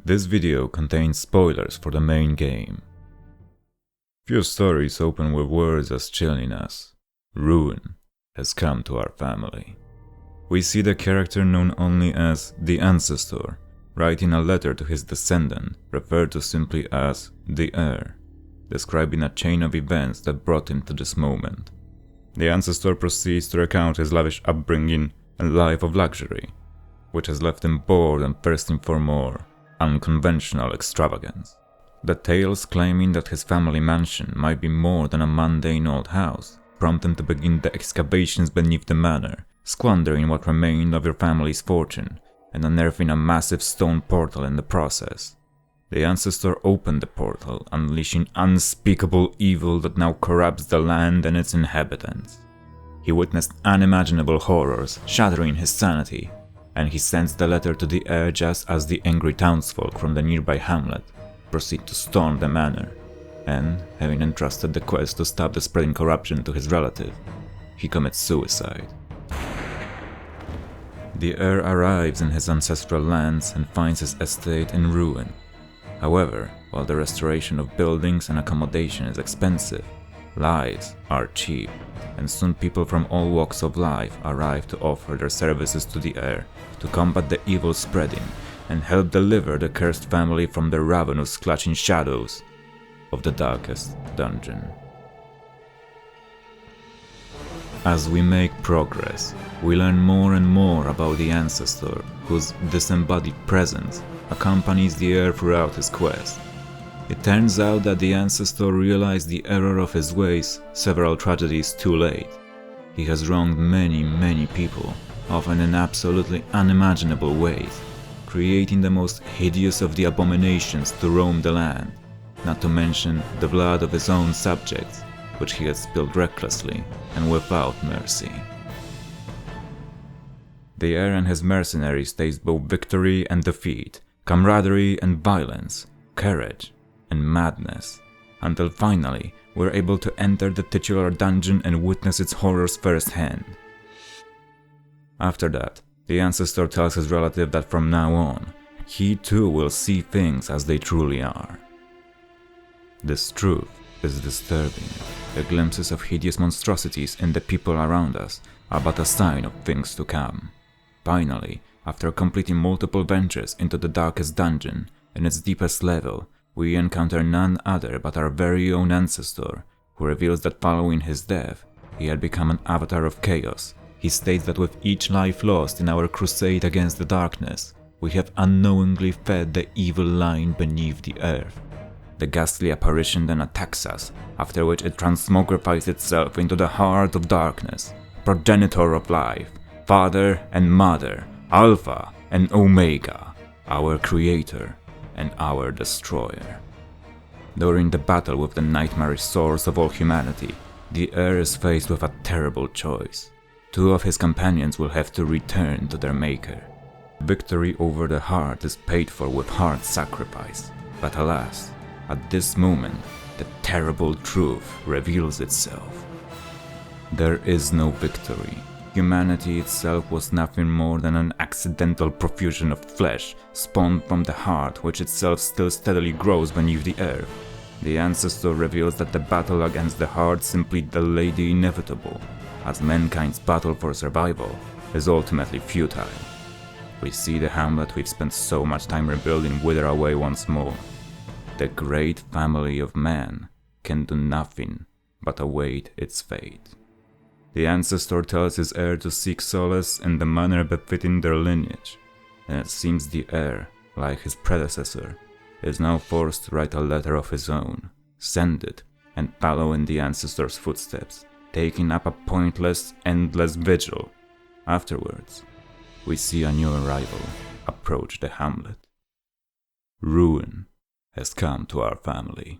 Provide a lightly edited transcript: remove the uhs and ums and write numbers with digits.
This video contains spoilers for the main game. Few stories open with words as chilling as "Ruin has come to our family." We see the character known only as the Ancestor writing a letter to his descendant, referred to simply as the Heir, describing a chain of events that brought him to this moment. The Ancestor proceeds to recount his lavish upbringing and life of luxury, which has left him bored and thirsting for more unconventional extravagance. The tales claiming that his family mansion might be more than a mundane old house prompt him to begin the excavations beneath the manor, squandering what remained of your family's fortune and unearthing a massive stone portal in the process. The Ancestor opened the portal, unleashing unspeakable evil that now corrupts the land and its inhabitants. He witnessed unimaginable horrors, shattering his sanity, and he sends the letter to the Heir just as the angry townsfolk from the nearby hamlet proceed to storm the manor, and, having entrusted the quest to stop the spreading corruption to his relative, he commits suicide. The Heir arrives in his ancestral lands and finds his estate in ruin. However, while the restoration of buildings and accommodation is expensive, lives are cheap, and soon people from all walks of life arrive to offer their services to the Heir to combat the evil spreading and help deliver the cursed family from the ravenous clutching shadows of the darkest dungeon. As we make progress, we learn more and more about the Ancestor, whose disembodied presence accompanies the Heir throughout his quest. It turns out that the Ancestor realized the error of his ways several tragedies too late. He has wronged many people, often in absolutely unimaginable ways, creating the most hideous of the abominations to roam the land, not to mention the blood of his own subjects, which he had spilled recklessly and without mercy. The Heir and his mercenaries taste both victory and defeat, camaraderie and violence, courage and madness, until finally we're able to enter the titular dungeon and witness its horrors firsthand. After that, the Ancestor tells his relative that from now on, he too will see things as they truly are. This truth is disturbing. The glimpses of hideous monstrosities in the people around us are but a sign of things to come. Finally, after completing multiple ventures into the darkest dungeon, in its deepest level, we encounter none other but our very own Ancestor, who reveals that following his death, he had become an avatar of chaos. He states that with each life lost in our crusade against the darkness, we have unknowingly fed the evil line beneath the earth. The ghastly apparition then attacks us, after which it transmogrifies itself into the heart of darkness, progenitor of life, father and mother, Alpha and Omega, our creator and our destroyer. During the battle with the nightmarish source of all humanity, the Heir is faced with a terrible choice. Two of his companions will have to return to their maker. Victory over the heart is paid for with hard sacrifice, but alas, at this moment, the terrible truth reveals itself. There is no victory. Humanity itself was nothing more than an accidental profusion of flesh spawned from the heart, which itself still steadily grows beneath the earth. The Ancestor reveals that the battle against the heart simply delayed the inevitable, as mankind's battle for survival is ultimately futile. We see the hamlet we've spent so much time rebuilding wither away once more. The great family of man can do nothing but await its fate. The Ancestor tells his Heir to seek solace in the manner befitting their lineage, and it seems the Heir, like his predecessor, is now forced to write a letter of his own, send it, and follow in the Ancestor's footsteps, taking up a pointless, endless vigil. Afterwards, we see a new arrival approach the hamlet. Ruin has come to our family.